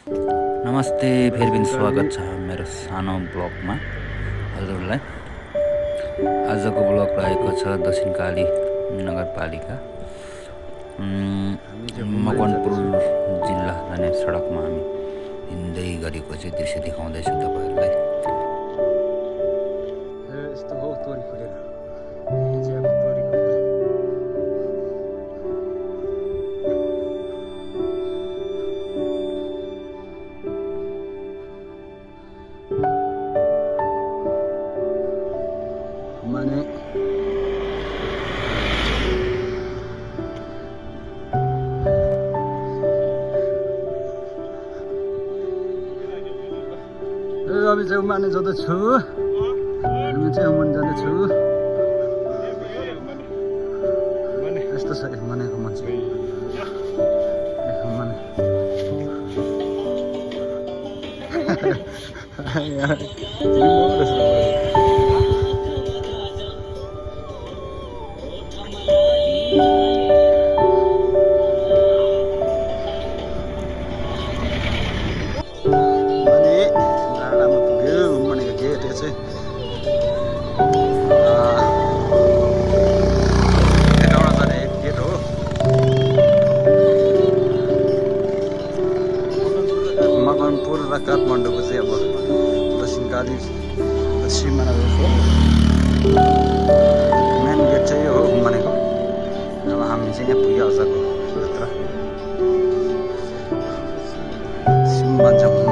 नमस्ते, फेरि पनि स्वागत छ मेरो सानो ब्लगमा हजुरलाई। आजको ब्लग रहेको छ दक्षिणकाली नगरपालिका मकवानपुर जिल्ला जाने सडकमा हामी हिँड्दै गरेको चाहिँ दृश्य देखाउँदैछु तपाईँहरूलाई। यस्तो हो तोरी फुलेर माने अभी चाहिँ उमार्ने जाँदैछु। हामी चाहिँ उमार्न जाँदैछु। यस्तो छ मानेको मान्छे मकवानपुर र काठमाडौँको चाहिँ अब दक्षिणकाली सिमाना रहेको मेन गेट चाहिँ यो हो घुमानेको। अब हामी चाहिँ यहाँ पुगिहाल्छको भित्र सिम भन्छौँ।